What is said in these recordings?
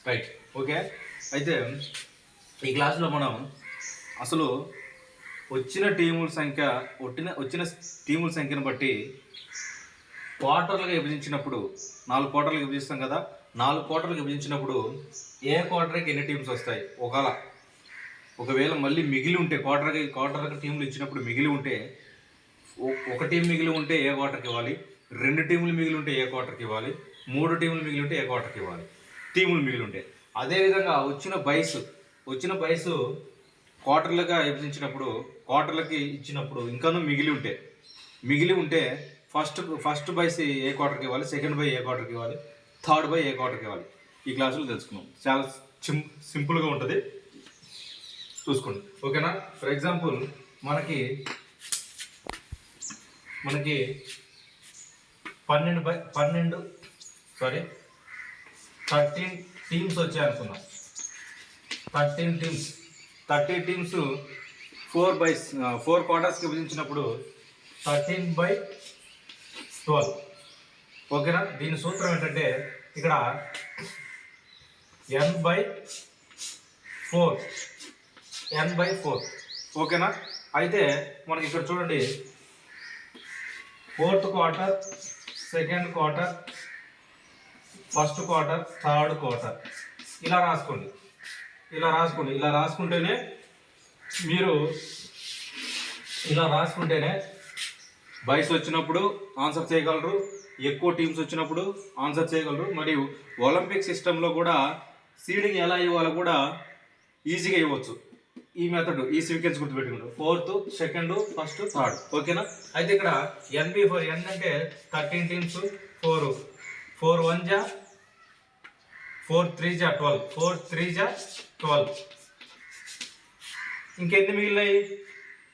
Right. Okay. అయితే ఈ క్లాస్లో మనం అసలు వచ్చిన టీముల సంఖ్య వచ్చిన టీముల సంఖ్యను బట్టి క్వార్టర్లుగా విభజించినప్పుడు 4 క్వార్టర్లుగా విభజిస్తాం కదా. 4 క్వార్టర్లుగా విభజించినప్పుడు ఏ క్వార్టర్కి ఎన్ని టీమ్స్ వస్తాయి, ఒకవేళ మళ్ళీ మిగిలి ఉంటే క్వార్టర్కి టీంలు ఇచ్చినప్పుడు మిగిలి ఉంటే ఒక టీం మిగిలి ఉంటే ఏ క్వార్టర్కి ఇవ్వాలి, 2 టీములు మిగిలి ఉంటే ఏ క్వార్టర్కి ఇవ్వాలి, 3 టీములు మిగిలి ఉంటే ఏ క్వార్టర్కి ఇవ్వాలి, టీములు మిగిలి ఉంటే. అదేవిధంగా వచ్చిన బైస్ క్వార్టర్లుగా విభజించినప్పుడు క్వార్టర్లకి ఇచ్చినప్పుడు ఇంకానూ మిగిలి ఉంటే ఫస్ట్ బైస్ ఏ క్వార్టర్కి ఇవ్వాలి, సెకండ్ బై ఏ క్వార్టర్కి ఇవ్వాలి, థర్డ్ బై ఏ క్వార్టర్కి ఇవ్వాలి. ఈ క్లాసులో తెలుసుకున్నాం. చాలా సింపుల్గా ఉంటుంది, చూసుకోండి. ఓకేనా. ఫర్ ఎగ్జాంపుల్ మనకి 13 టీమ్స్ వచ్చాయనుకున్నాం. 30 టీమ్స్ 4 క్వార్టర్స్కి విభజించినప్పుడు 13/12. ఓకేనా. దీని సూత్రం ఏంటంటే ఇక్కడ n/4. ఓకేనా. అయితే మనకి ఇక్కడ చూడండి, 4th quarter, 2nd quarter, 1st quarter, 3rd quarter ఇలా రాసుకుంటేనే మీరు బైస్ వచ్చినప్పుడు ఆన్సర్ చేయగలరు, ఎక్కువ టీమ్స్ వచ్చినప్పుడు ఆన్సర్ చేయగలరు. మరియు ఒలింపిక్ సిస్టంలో కూడా సీడింగ్ ఎలా ఇవ్వాలో కూడా ఈజీగా ఇవ్వచ్చు. ఈ మెథడ్, ఈ sequence గుర్తుపెట్టుకుంటారు. 4th, 2nd, 1st, 3rd. ఓకేనా. అయితే ఇక్కడ n/4 n అంటే 13 టీమ్స్, 4 1 జా 4 3 జా 12, 4 3 జా 12. ఇంకెన్ని మిగిలినాయి?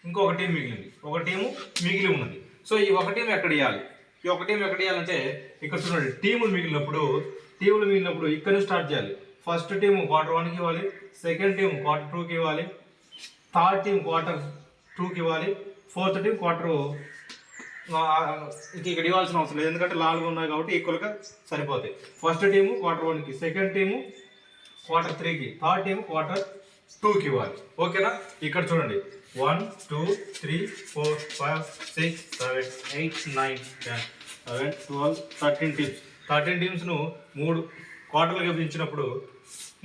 ఇంకొక టీం మిగిలింది, ఒక టీము మిగిలి ఉన్నది. సో ఈ ఒక టీం ఎక్కడ ఇవ్వాలి? ఇవ్వాలంటే ఇక్కడ చూడండి, టీములు మిగిలినప్పుడు ఇక్కడ నుంచి స్టార్ట్ చేయాలి. ఫస్ట్ టీము Q1కి ఇవ్వాలి, సెకండ్ టీం Q2కి ఇవ్వాలి, థర్డ్ టీం Q2కి ఇవ్వాలి, ఫోర్త్ టీం ఇక్కడ ఇవ్వాల్సిన అవసరం లేదు, ఎందుకంటే 4 ఉన్నాయి కాబట్టి ఈక్వల్గా సరిపోతాయి. ఫస్ట్ టీము Q1కి, సెకండ్ టీము Q3కి, థర్డ్ టీము Q2కి ఇవ్వాలి. ఓకేనా. ఇక్కడ చూడండి, 1 2 3 4 5 6 7 8 9 10 11 12 13 టీమ్స్. 13 టీమ్స్ను 3 క్వార్టర్లుగా విభజించినప్పుడు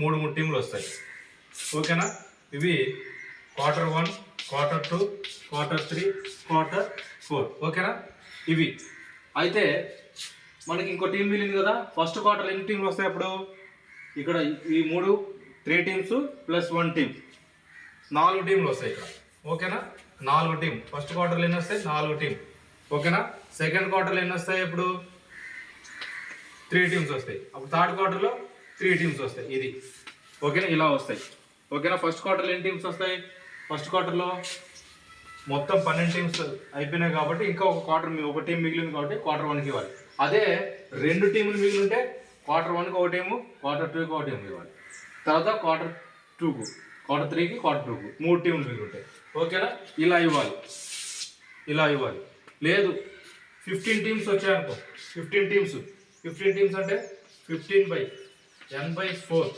3 టీంలు వస్తాయి. ఓకేనా. ఇవి Q1, Q2, Q3, Q4. ఓకేనా. ఇవి అయితే మనకి ఇంకో టీం మిగిలింది కదా. ఫస్ట్ క్వార్టర్లో ఎన్ని టీంలు వస్తాయి? అప్పుడు ఇక్కడ ఈ 3 టీమ్స్ ప్లస్ 1 టీం, 4 టీంలు వస్తాయి ఇక్కడ. ఓకేనా. 4 టీం. ఫస్ట్ క్వార్టర్లో ఎన్ని వస్తాయి? 4 టీం. ఓకేనా. సెకండ్ క్వార్టర్లో ఎన్ని వస్తాయి? ఇప్పుడు 3 టీమ్స్ వస్తాయి. అప్పుడు థర్డ్ క్వార్టర్లో 3 టీమ్స్ వస్తాయి. ఇది ఓకేనా, ఇలా వస్తాయి. ఓకేనా. ఫస్ట్ క్వార్టర్లో ఎన్ని టీమ్స్ వస్తాయి? ఫస్ట్ క్వార్టర్లో మొత్తం 12 టీమ్స్ అయిపోయినాయి కాబట్టి ఇంకా ఒక టీం మిగిలింది కాబట్టి Q1కి ఇవ్వాలి. అదే 2 టీములు మిగిలి ఉంటే Q1కి ఒక టీము, Q2కి ఒక టీము ఇవ్వాలి. తర్వాత Q2కు, Q3కి, Q2కు 3 టీములు మిగిలి ఉంటాయి. ఓకేనా. ఇలా ఇవ్వాలి. లేదు 15 టీమ్స్ వచ్చాయనుకో, 15 టీమ్స్ అంటే 15/n/4.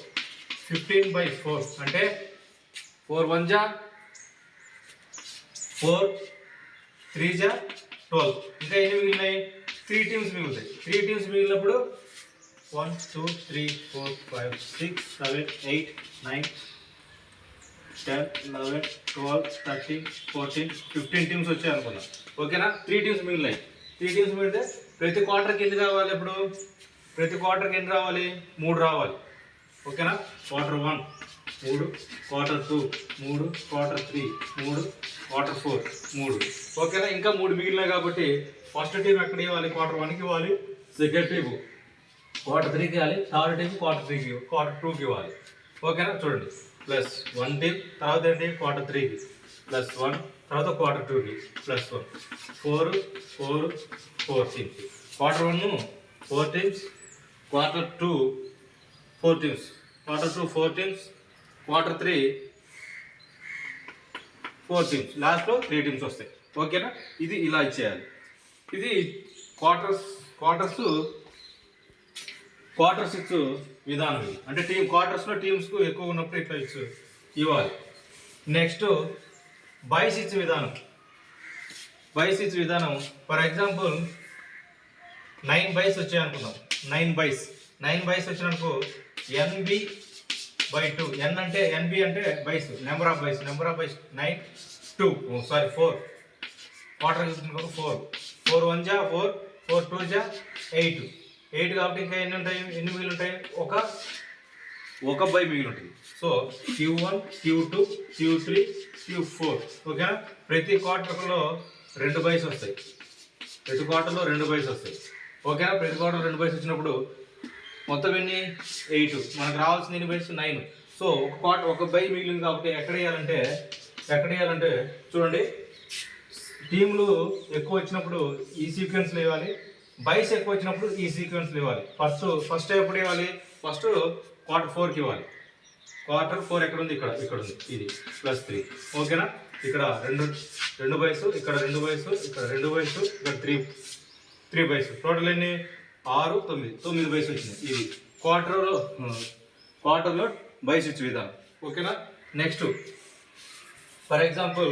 15/4 అంటే 4 1 జా 4 3 జా 12. ఇంకా ఎన్ని మిగిలినాయి? 3 టీమ్స్ మిగులుతాయి. 3 టీమ్స్ మిగిలినప్పుడు 1 2 3 4 5 6 7 8 9 10 11 12 13 14 15 టీమ్స్ వచ్చాయి అనుకున్నాం. ఓకేనా. 3 టీమ్స్ మిగిలినాయి. 3 టీమ్స్ మిగిలితే ప్రతి క్వార్టర్కి ఎన్ని రావాలి? ఇప్పుడు ప్రతి క్వార్టర్కి ఎన్ని రావాలి? 3 రావాలి. ఓకేనా. Q1 3, Q2 3, Q3 3, Q4 3. ఓకేనా. ఇంకా 3 మిగిలినాయి కాబట్టి ఫస్ట్ టీం ఎక్కడ ఇవ్వాలి? Q1కి ఇవ్వాలి, సెకండ్ టీం Q3కి ఇవ్వాలి, థర్డ్ టీం Q2కి ఇవ్వాలి. ఓకేనా. చూడండి, ప్లస్ 1 టీం, తర్వాత ఏంటి? Q3కి ప్లస్ 1, తర్వాత Q2కి plus 1, 4 teams. Q1 4 teams, Q2 4 teams, Q3 4 teams, లాస్ట్లో 3 టీమ్స్ వస్తాయి. ఓకేనా. ఇది ఇలా ఇచ్చేయాలి. ఇది క్వార్టర్స్ విధానం ఇది. అంటే క్వార్టర్స్లో టీమ్స్కు ఎక్కువ ఉన్నప్పుడు ఇట్లా ఇవ్వాలి. నెక్స్ట్ బైస్ ఇచ్చే విధానం. బైస్ ఇచ్చే విధానం ఫర్ ఎగ్జాంపుల్ 9 బైస్ వచ్చాయి అనుకుందాం. 9 బైస్ వచ్చినప్పుడు NB/2. N అంటే NB అంటే buys, number of buys 9 4 quarter చూసుకున్నప్పుడు 4 1 జా 4 4 2 జా 8 కాబట్టి ఇంకా ఎన్ని మిగిలి ఉంటాయి? ఒక బై మిగిలి ఉంటుంది. So Q1 Q2 Q3 Q4. ఓకేనా? ప్రతి క్వార్టర్లో 2 బైస్ వస్తాయి. ప్రతి క్వార్టర్లో 2 బైస్ వస్తాయి. ఓకేనా? ప్రతి క్వార్టర్ 2 బైస్ వచ్చినప్పుడు మొత్తం ఎన్ని? 8. మనకు రావాల్సిన ఎన్ని బైస్? 9. సో ఒక బై మిగిలింది కాబట్టి ఎక్కడ వేయాలంటే చూడండి, టీంలు ఎక్కువ వచ్చినప్పుడు ఈ సీక్వెన్స్లో ఇవ్వాలి, బైస్ ఎక్కువ వచ్చినప్పుడు ఈ సీక్వెన్స్లో ఇవ్వాలి. ఫస్ట్ ఎప్పుడు ఇవ్వాలి? ఫస్ట్ క్వార్టర్ 4కి ఇవ్వాలి. క్వార్టర్ 4 ఎక్కడ ఉంది? ఇక్కడ ఉంది. ఇది +3. ఓకేనా? ఇక్కడ రెండు బైస్, ఇక్కడ 2 బైస్, ఇక్కడ 2 బైస్, ఇక్కడ 3 బైస్. టోటల్ ఎన్ని? 6 9 బైస్ వచ్చినాయి. ఇది క్వార్టర్లో బైస్ ఇచ్చే విధానం. ఓకేనా? నెక్స్ట్ ఫర్ ఎగ్జాంపుల్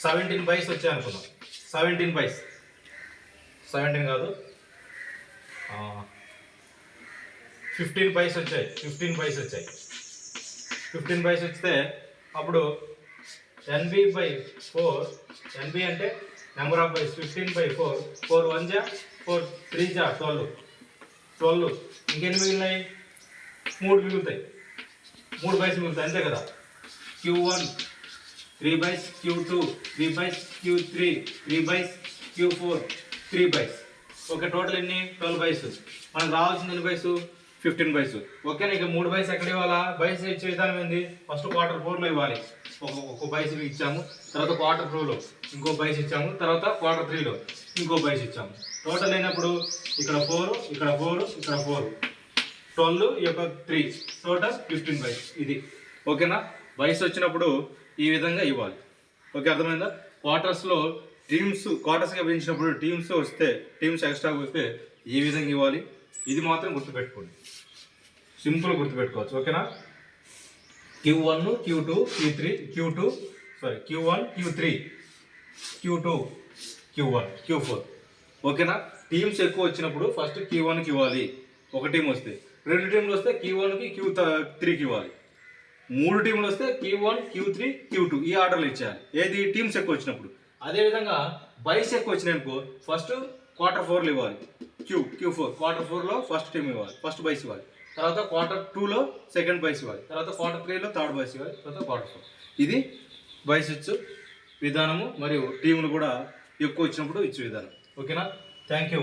17 బైస్ వచ్చాయి అనుకున్నాం. 17 బైస్, 17 కాదు 15 బైస్ వచ్చాయి. 15 బైస్ వస్తే అప్పుడు NB/4. NB అంటే నెంబర్ ఆఫ్ బైస్. 15/4 4 1 జా 4 3 జా 12. ఇంకెన్ని మిగిలినాయి? 3 మిగులుతాయి. 3 బైస్ మిగులుతాయి, అంతే కదా? Q1 3 buys, Q2 3 buys, Q3 3 buys, Q4 3 buys. Okay, total ఎన్ని? 12 బైస్. మనకు రావాల్సిన ఎన్ని బైస్? 15 బైస్. ఓకేనా? ఇక 3 బైస్ ఎక్కడ ఇవ్వాలా? బైస్ ఇచ్చే విధానం ఏంది? ఫస్ట్ క్వార్టర్ 4లో ఇవ్వాలి. ఒక బైస్ ఇచ్చాము, తర్వాత క్వార్టర్ 2లో ఇంకో బైస్ ఇచ్చాము, తర్వాత క్వార్టర్ 3లో ఇంకో బైస్ ఇచ్చాము. టోటల్ అయినప్పుడు ఇక్కడ 4, ఇక్కడ 4, ఇక్కడ 4, 12, ఈ యొక్క 3, టోటల్ 15 బైస్. ఇది ఓకేనా? బైస్ వచ్చినప్పుడు ఈ విధంగా ఇవ్వాలి. ఓకే, అర్థమైందా? క్వార్టర్స్గా పెంచినప్పుడు టీమ్స్ ఎక్స్ట్రా వస్తే ఈ విధంగా ఇవ్వాలి. ఇది మాత్రం గుర్తుపెట్టుకోండి, సింపుల్ గుర్తుపెట్టుకోవచ్చు. ఓకేనా? Q1 Q2 Q3 Q1 Q3 Q2 Q1 Q4. ఓకేనా? టీమ్స్ ఎక్కువ వచ్చినప్పుడు ఫస్ట్ Q1కి ఇవ్వాలి. ఒక టీం వస్తే, 2 టీంలు వస్తే Q1కి Q3కి ఇవ్వాలి. 3 టీంలు వస్తే Q1 Q3 Q2 ఈ ఆర్డర్లు ఇచ్చేయాలి. ఏది? టీమ్స్ ఎక్కువ వచ్చినప్పుడు. అదేవిధంగా బైస్ ఎక్కువ వచ్చినాయనుకో ఫస్ట్ క్వార్టర్ 4లో ఇవ్వాలి. Q4 క్వార్టర్ 4లో ఫస్ట్ టీం ఇవ్వాలి, ఫస్ట్ బైస్ ఇవ్వాలి. తర్వాత క్వార్టర్ 2లో సెకండ్ బైస్ ఇవ్వాలి. తర్వాత క్వార్టర్ 3లో థర్డ్ బైస్ ఇవ్వాలి. తర్వాత క్వార్టర్ 4. ఇది బైస్ ఇచ్చు విధానము. మరియు టీంలు కూడా ఎక్కువ వచ్చినప్పుడు ఇచ్చే విధానం. ఓకేనా? Thank you.